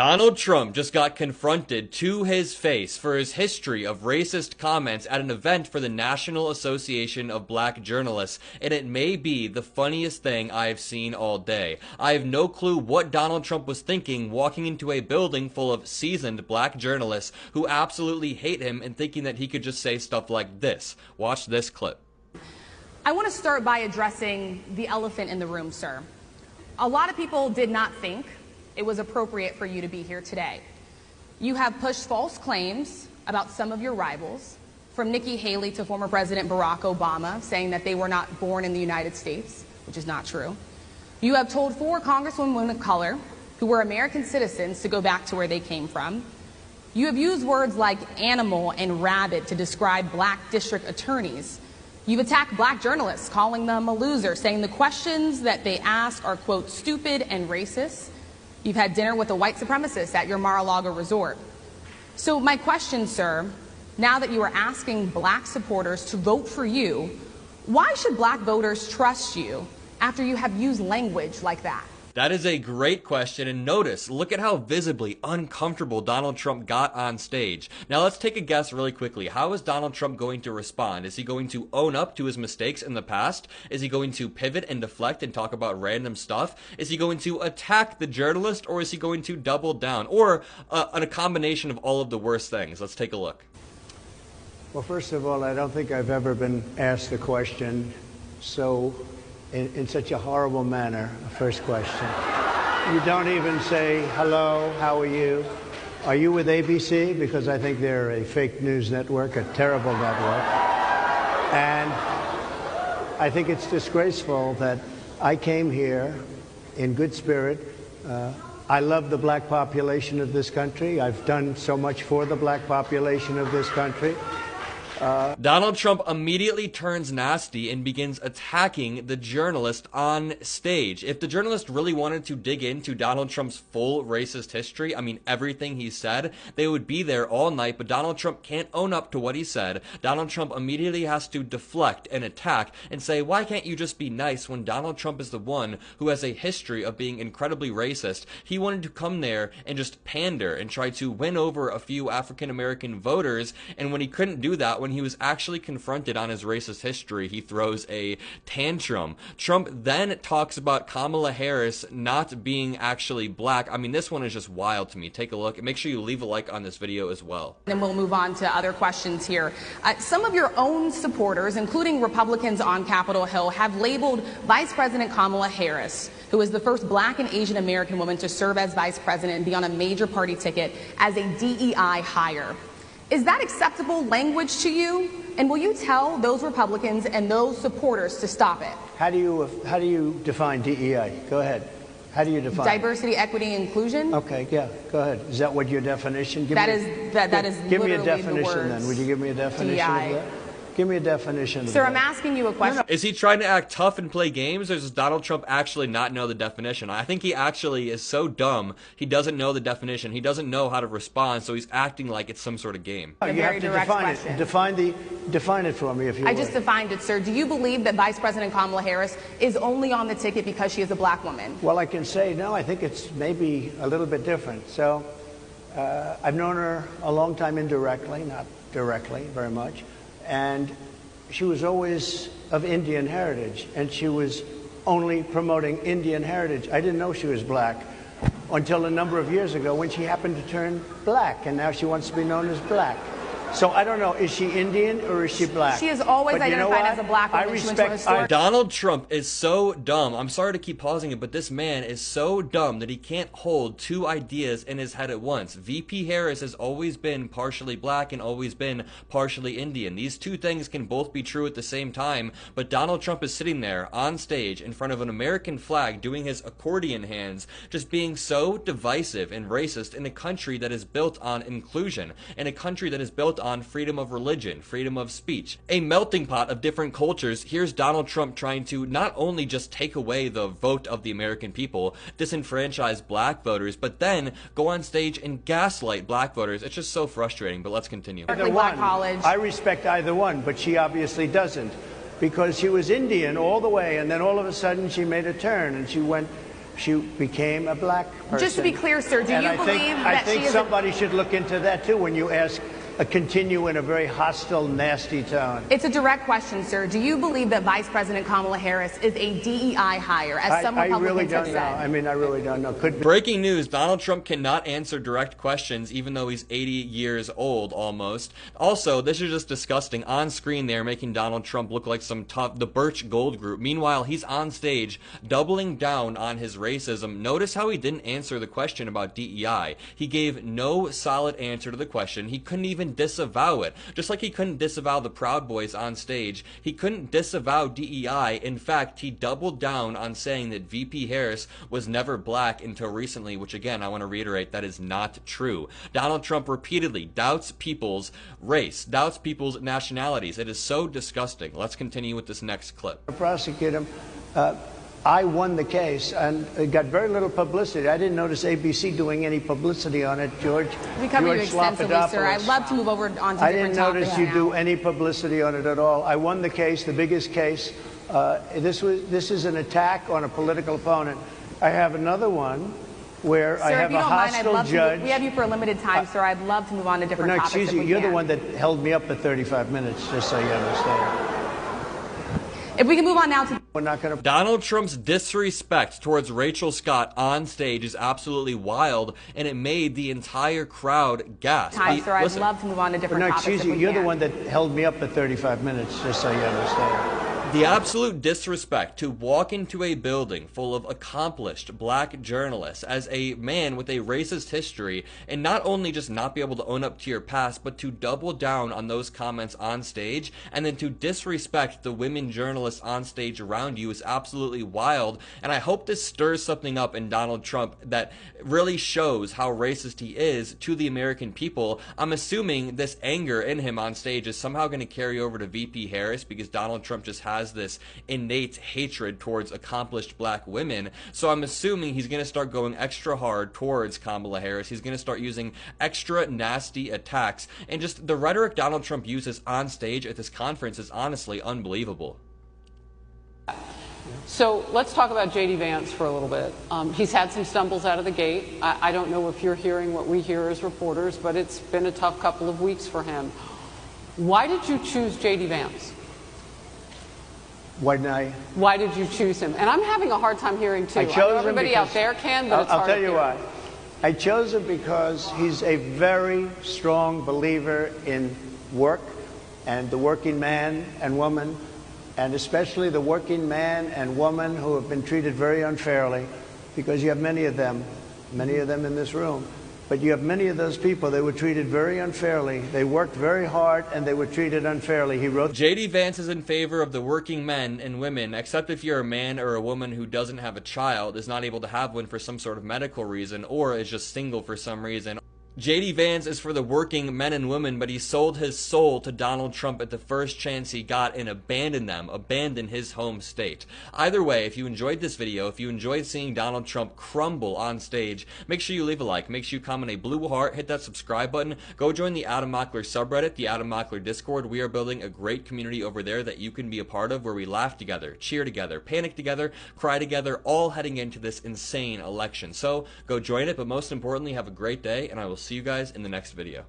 Donald Trump just got confronted to his face for his history of racist comments at an event for the National Association of Black Journalists, and it may be the funniest thing I have seen all day. I have no clue what Donald Trump was thinking walking into a building full of seasoned black journalists who absolutely hate him and thinking that he could just say stuff like this. Watch this clip. I want to start by addressing the elephant in the room, sir. A lot of people did not think it was appropriate for you to be here today. You have pushed false claims about some of your rivals, from Nikki Haley to former President Barack Obama, saying that they were not born in the United States, which is not true. You have told 4 congresswomen of color who were American citizens to go back to where they came from. You have used words like animal and rabid to describe black district attorneys. You've attacked black journalists, calling them a loser, saying the questions that they ask are, quote, stupid and racist. You've had dinner with a white supremacist at your Mar-a-Lago resort. So my question, sir, now that you are asking black supporters to vote for you, why should black voters trust you after you have used language like that? That is a great question, and notice, look at how visibly uncomfortable Donald Trump got on stage. Now let's take a guess really quickly. How is Donald Trump going to respond? Is he going to own up to his mistakes in the past? Is he going to pivot and deflect and talk about random stuff? Is he going to attack the journalist, or is he going to double down? Or a combination of all of the worst things? Let's take a look. Well, first of all, I don't think I've ever been asked a question in such a horrible manner. First question. You don't even say, hello, how are you? Are you with ABC? Because I think they're a fake news network, a terrible network. And I think it's disgraceful that I came here in good spirit. I love the black population of this country. I've done so much for the black population of this country. Donald Trump immediately turns nasty and begins attacking the journalist on stage. If the journalist really wanted to dig into Donald Trump's full racist history, I mean everything he said, they would be there all night, but Donald Trump can't own up to what he said. Donald Trump immediately has to deflect and attack and say, why can't you just be nice when Donald Trump is the one who has a history of being incredibly racist? He wanted to come there and just pander and try to win over a few African American voters, and when he couldn't do that, when he was actually confronted on his racist history, he throws a tantrum. Trump then talks about Kamala Harris not being actually black. I mean, this one is just wild to me. Take a look and make sure you leave a like on this video as well. Then we'll move on to other questions here. Some of your own supporters, including Republicans on Capitol Hill, have labeled Vice President Kamala Harris, who is the first black and Asian American woman to serve as vice president and be on a major party ticket, as a DEI hire. Is that acceptable language to you? And will you tell those Republicans and those supporters to stop it? How do you define DEI? Go ahead. How do you define diversity, equity, inclusion? Okay, yeah, go ahead. Is that what your definition? That is give me a literally definition the words then. Would you give me a definition DEI. of that? Give me a definition. Sir, I'm asking you a question. Is he trying to act tough and play games, or does Donald Trump actually not know the definition? I think he actually is so dumb, he doesn't know the definition. He doesn't know how to respond, so he's acting like it's some sort of game. You have to define it. Define it for me, if you would. I just defined it, sir. Do you believe that Vice President Kamala Harris is only on the ticket because she is a black woman? Well, I can say, no, I think it's maybe a little bit different. So I've known her a long time indirectly, not directly very much. And she was always of Indian heritage, and she was only promoting Indian heritage. I didn't know she was black until a number of years ago when she happened to turn black, and now she wants to be known as black. So I don't know, is she Indian or is she black? She has always identified as a black woman. Donald Trump is so dumb. I'm sorry to keep pausing it, but this man is so dumb that he can't hold 2 ideas in his head at once. VP Harris has always been partially black and always been partially Indian. These 2 things can both be true at the same time, but Donald Trump is sitting there on stage in front of an American flag doing his accordion hands, just being so divisive and racist in a country that is built on inclusion, in a country that is built on freedom of religion, freedom of speech, a melting pot of different cultures. Here's Donald Trump trying to not only just take away the vote of the American people, disenfranchise black voters, but then go on stage and gaslight black voters. It's just so frustrating, but let's continue. I respect either one, but she obviously doesn't, because she was Indian all the way, and then all of a sudden she made a turn and she went she became a black person. Just to be clear, sir, do you believe that she is... I think somebody should look into that, too, when you ask continue in a very hostile, nasty tone. It's a direct question, sir. Do you believe that Vice President Kamala Harris is a DEI hire, as some Republicans have said? I really don't know. I really don't know. Could be. Breaking news, Donald Trump cannot answer direct questions, even though he's 80 years old, almost. Also, this is just disgusting. On screen, they're making Donald Trump look like the Birch Gold Group. Meanwhile, he's on stage, doubling down on his racism. Notice how he didn't answer the question about DEI. He gave no solid answer to the question. He couldn't even disavow it. Just like he couldn't disavow the Proud Boys on stage, he couldn't disavow DEI. In fact, he doubled down on saying that VP Harris was never black until recently, which again, I want to reiterate, that is not true. Donald Trump repeatedly doubts people's race, doubts people's nationalities. It is so disgusting. Let's continue with this next clip. Prosecute him. I won the case, and it got very little publicity. I didn't notice ABC doing any publicity on it, George. We cover you extensively, sir. I'd love to move over onto different topics. I didn't notice you do any publicity on it at all. I won the case, the biggest case. This is an attack on a political opponent. I have another one where sir, I have a hostile judge. We have you for a limited time, sir. I'd love to move on to different topics. Excuse you, you're the one that held me up for 35 minutes, just so you understand. If we can move on now to... We're not going to... Donald Trump's disrespect towards Rachel Scott on stage is absolutely wild, and it made the entire crowd gasp. Sir, I'd love to move on to different topics. Excuse you, you're the one that held me up for 35 minutes, just so you understand. The absolute disrespect to walk into a building full of accomplished black journalists as a man with a racist history and not only just not be able to own up to your past, but to double down on those comments on stage and then to disrespect the women journalists on stage around you is absolutely wild. And I hope this stirs something up in Donald Trump that really shows how racist he is to the American people. I'm assuming this anger in him on stage is somehow going to carry over to VP Harris because Donald Trump just has this innate hatred towards accomplished black women. So I'm assuming he's going to start going extra hard towards Kamala Harris. He's going to start using extra nasty attacks. And just the rhetoric Donald Trump uses on stage at this conference is honestly unbelievable. So let's talk about J.D. Vance for a little bit. He's had some stumbles out of the gate. I don't know if you're hearing what we hear as reporters, but it's been a tough couple of weeks for him. Why did you choose J.D. Vance? Why did you choose him? And I'm having a hard time hearing, too. I know everybody out there can, but it's hard to hear. I'll tell you why. I chose him because he's a very strong believer in work and the working man and woman, and especially the working man and woman who have been treated very unfairly, because you have many of them in this room. But you have many of those people, they were treated very unfairly. They worked very hard and they were treated unfairly. He wrote... J.D. Vance is in favor of the working men and women, except if you're a man or a woman who doesn't have a child, is not able to have one for some sort of medical reason, or is just single for some reason. J.D. Vance is for the working men and women, but he sold his soul to Donald Trump at the first chance he got and abandoned his home state. Either way, if you enjoyed this video, if you enjoyed seeing Donald Trump crumble on stage, make sure you leave a like, make sure you comment a blue heart, hit that subscribe button, go join the Adam Mockler subreddit, the Adam Mockler Discord. We are building a great community over there that you can be a part of, where we laugh together, cheer together, panic together, cry together, all heading into this insane election. So go join it, but most importantly, have a great day, and I will see you guys in the next video.